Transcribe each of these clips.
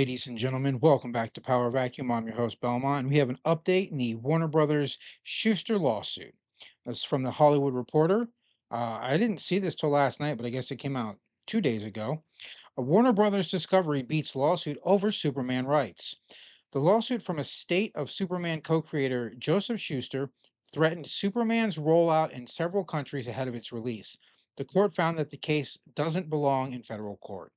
Ladies and gentlemen, welcome back to Power Vacuum. I'm your host, Belmont, and we have an update in the Warner Brothers Schuster lawsuit. That's from the Hollywood Reporter. I didn't see this till last night, but I guess it came out 2 days ago. A Warner Brothers Discovery beats lawsuit over Superman rights. The lawsuit from Estate of Superman co creator Joseph Schuster threatened Superman's rollout in several countries ahead of its release. The court found that the case doesn't belong in federal court,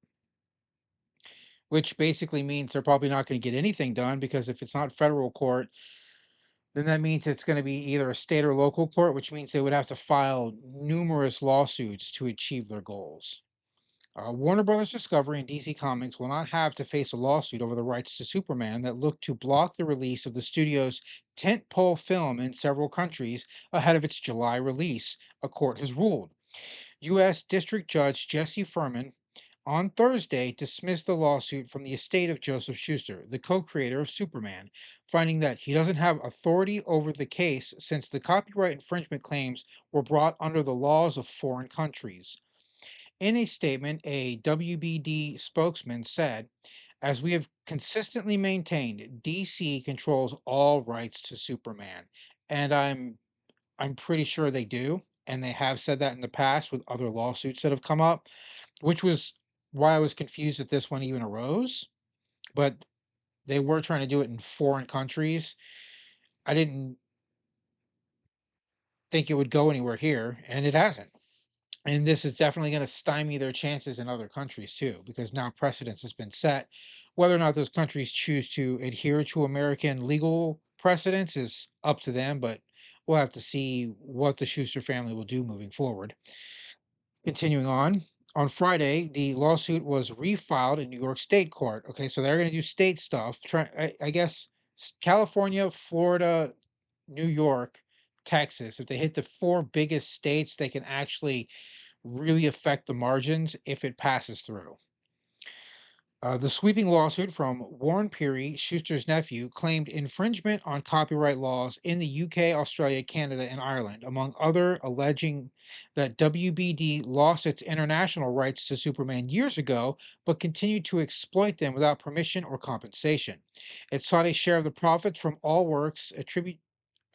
which basically means they're probably not going to get anything done because if it's not federal court, then that means it's going to be either a state or local court, which means they would have to file numerous lawsuits to achieve their goals. Warner Brothers Discovery and DC Comics will not have to face a lawsuit over the rights to Superman that looked to block the release of the studio's tentpole film in several countries ahead of its July release, a court has ruled. U.S. District Judge Jesse Furman on Thursday dismissed the lawsuit from the estate of Joseph Schuster, the co creator of Superman, finding that he doesn't have authority over the case since the copyright infringement claims were brought under the laws of foreign countries. In a statement, a WBD spokesman said, "As we have consistently maintained, DC controls all rights to Superman." And I'm pretty sure they do, and they have said that in the past with other lawsuits that have come up, which was why I was confused that this one even arose. But they were trying to do it in foreign countries. I didn't think it would go anywhere here, and it hasn't. And this is definitely going to stymie their chances in other countries too, because now precedence has been set. Whether or not those countries choose to adhere to American legal precedents is up to them, but we'll have to see what the Schuster family will do moving forward. Continuing on Friday, the lawsuit was refiled in New York State court. Okay, so they're going to do state stuff. I guess California, Florida, New York, Texas. If they hit the four biggest states, they can actually really affect the margins if it passes through. The sweeping lawsuit from Warren Peary, Schuster's nephew, claimed infringement on copyright laws in the UK, Australia, Canada, and Ireland, among other, alleging that WBD lost its international rights to Superman years ago, but continued to exploit them without permission or compensation. It sought a share of the profits from all works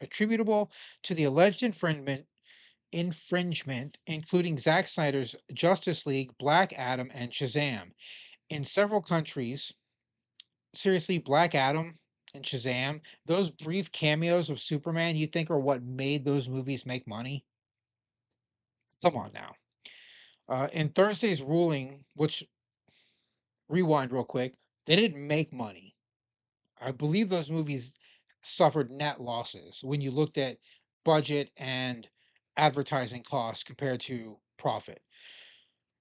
attributable to the alleged infringement, including Zack Snyder's Justice League, Black Adam, and Shazam. In several countries, seriously, Black Adam and Shazam, those brief cameos of Superman, you think are what made those movies make money? Come on now. In Thursday's ruling, which rewind real quick, they didn't make money. I believe those movies suffered net losses when you looked at budget and advertising costs compared to profit.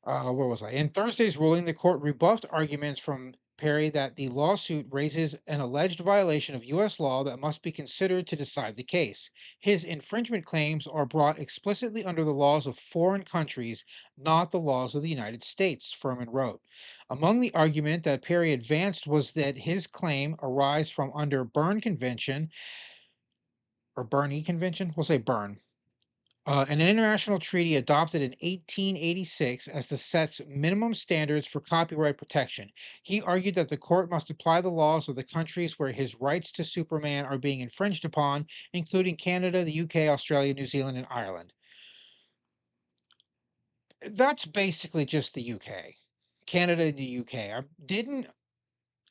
Where was I? In Thursday's ruling, the court rebuffed arguments from Perry that the lawsuit raises an alleged violation of U.S. law that must be considered to decide the case. His infringement claims are brought explicitly under the laws of foreign countries, not the laws of the United States, Furman wrote. Among the argument that Perry advanced was that his claim arise from under Berne Convention or Berne Convention. We'll say Berne, an international treaty adopted in 1886 as the sets minimum standards for copyright protection. He argued that the court must apply the laws of the countries where his rights to Superman are being infringed upon, including Canada, the UK, Australia, New Zealand, and Ireland. That's basically just the UK. Canada and the UK.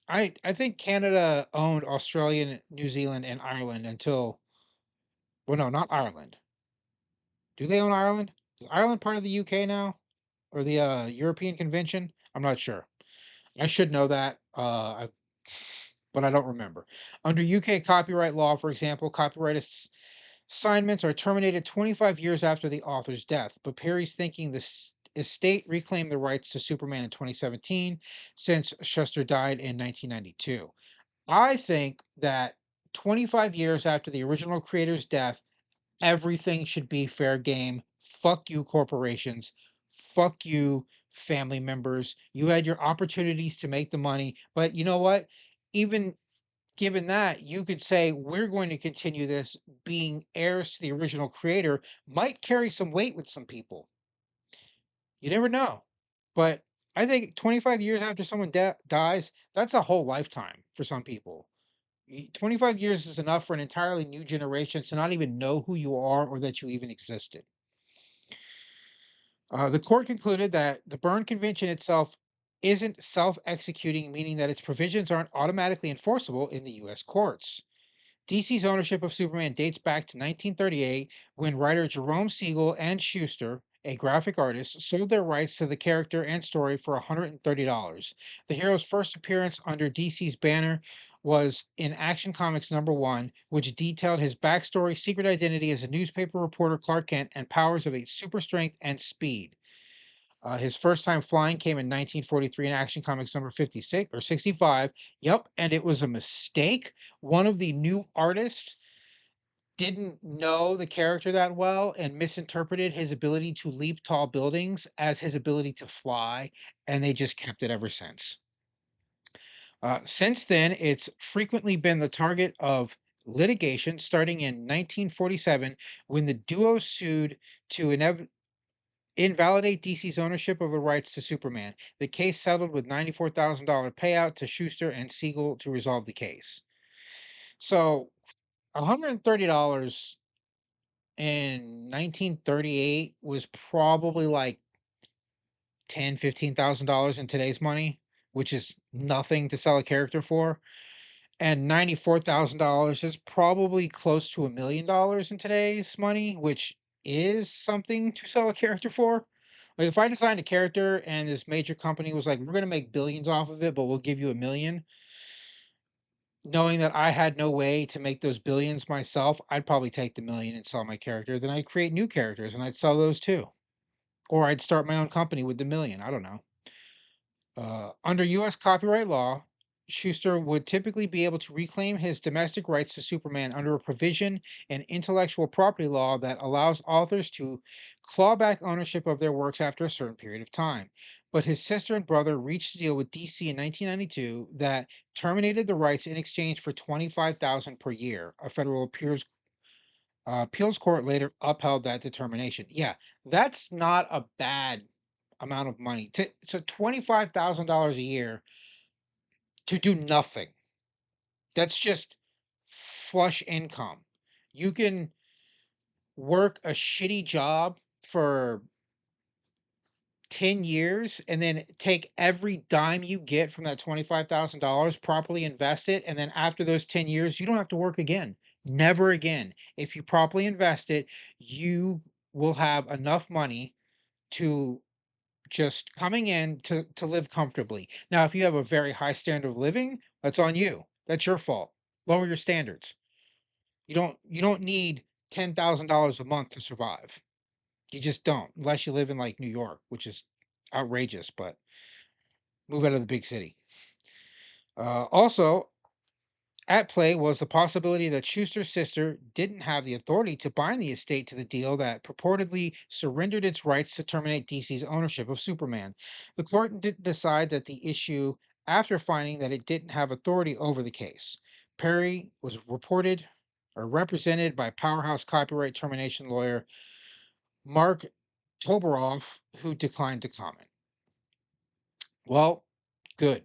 I think Canada owned Australia, New Zealand, and Ireland until, well, no, not Ireland. Do they own Ireland? Is Ireland part of the UK now? Or the European Convention? I'm not sure. I should know that, but I don't remember. Under UK copyright law, for example, assignments are terminated 25 years after the author's death. But Perry's thinking the estate reclaimed the rights to Superman in 2017 since Shuster died in 1992. I think that 25 years after the original creator's death, everything should be fair game. Fuck you, corporations. Fuck you, family members. You had your opportunities to make the money, but you know what? Even given that, you could say we're going to continue this. Being heirs to the original creator might carry some weight with some people. You never know. But I think 25 years after someone dies, that's a whole lifetime for some people. 25 years is enough for an entirely new generation to not even know who you are or that you even existed. The court concluded that the Berne Convention itself isn't self executing, meaning that its provisions aren't automatically enforceable in the U.S. courts. DC's ownership of Superman dates back to 1938 when writer Jerome Siegel and Shuster, a graphic artist, sold their rights to the character and story for $130. The hero's first appearance under DC's banner was in Action Comics #1, which detailed his backstory, secret identity as a newspaper reporter Clark Kent, and powers of a super strength and speed. His first time flying came in 1943 in Action Comics #56 or 65. Yep, and it was a mistake. One of the new artists didn't know the character that well and misinterpreted his ability to leap tall buildings as his ability to fly, and they just kept it ever since. Since then, it's frequently been the target of litigation, starting in 1947 when the duo sued to invalidate DC's ownership of the rights to Superman. The case settled with $94,000 payout to Schuster and Siegel to resolve the case. So, $130 in 1938 was probably like 15,000 dollars in today's money, which is nothing to sell a character for. And $94,000 is probably close to $1 million in today's money, which is something to sell a character for. Like if I designed a character and this major company was like, we're gonna make billions off of it, but we'll give you 1 million, knowing that I had no way to make those billions myself, I'd probably take the million and sell my character. Then I'd create new characters and I'd sell those too. Or I'd start my own company with the million. I don't know. Under US copyright law, Schuster would typically be able to reclaim his domestic rights to Superman under a provision in intellectual property law that allows authors to claw back ownership of their works after a certain period of time. But his sister and brother reached a deal with DC in 1992 that terminated the rights in exchange for 25,000 per year. A federal appeals court later upheld that determination. Yeah, that's not a bad amount of money. To $25,000 a year to do nothing. That's just flush income. You can work a shitty job for 10 years and then take every dime you get from that $25,000, properly invest it, and then after those 10 years, you don't have to work again. Never again. If you properly invest it, you will have enough money to just coming in to live comfortably. Now, if you have a very high standard of living, that's on you. That's your fault. Lower your standards. You don't need $10,000 a month to survive. You just don't, unless you live in like New York, which is outrageous, but move out of the big city. Also, at play was the possibility that Schuster's sister didn't have the authority to bind the estate to the deal that purportedly surrendered its rights to terminate DC's ownership of Superman. The court did decide that the issue after finding that it didn't have authority over the case. Perry was reported or represented by powerhouse copyright termination lawyer Mark Toberoff, who declined to comment. Well, good.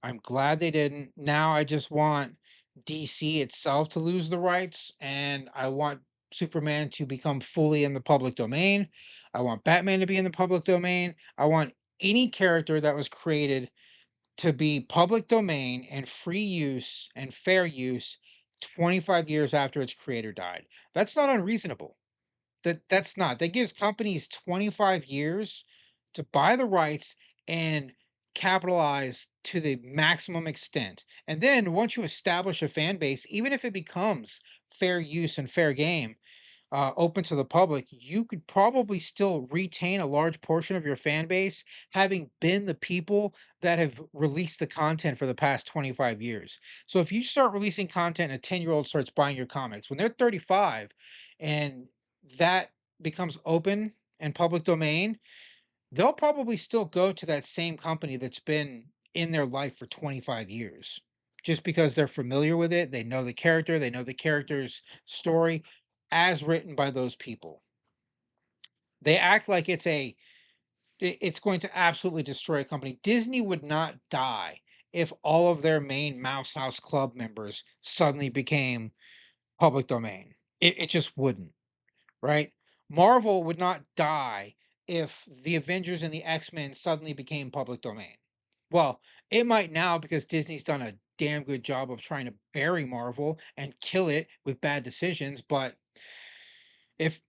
I'm glad they didn't. Now I just want DC itself to lose the rights, and I want Superman to become fully in the public domain. I want Batman to be in the public domain. I want any character that was created to be public domain and free use and fair use 25 years after its creator died. That's not unreasonable. That's not. That gives companies 25 years to buy the rights and capitalize to the maximum extent. And then once you establish a fan base, even if it becomes fair use and fair game, open to the public, you could probably still retain a large portion of your fan base, having been the people that have released the content for the past 25 years. So if you start releasing content and a 10-year-old starts buying your comics, when they're 35 and that becomes open and public domain, they'll probably still go to that same company that's been in their life for 25 years just because they're familiar with it. They know the character, they know the character's story as written by those people. They act like it's a It's going to absolutely destroy a company. Disney would not die if all of their main Mouse House Club members suddenly became public domain. It just wouldn't, right? Marvel would not die if the Avengers and the X-Men suddenly became public domain. Well, it might now because Disney's done a damn good job of trying to bury Marvel and kill it with bad decisions, but if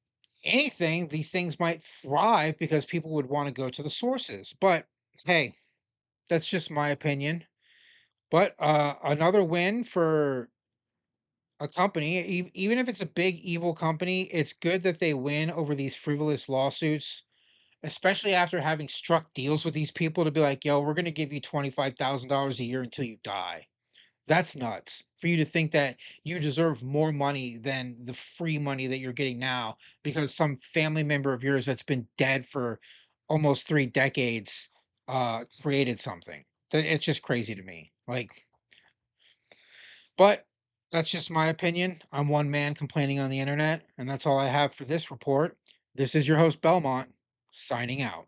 anything, these things might thrive because people would want to go to the sources. But hey, that's just my opinion. But another win for a company, even if it's a big evil company, it's good that they win over these frivolous lawsuits, especially after having struck deals with these people to be like, yo, we're going to give you $25,000 a year until you die. That's nuts for you to think that you deserve more money than the free money that you're getting now because some family member of yours that's been dead for almost 3 decades created something. It's just crazy to me. Like, but that's just my opinion. I'm one man complaining on the internet, and that's all I have for this report. This is your host, Belmont, signing out.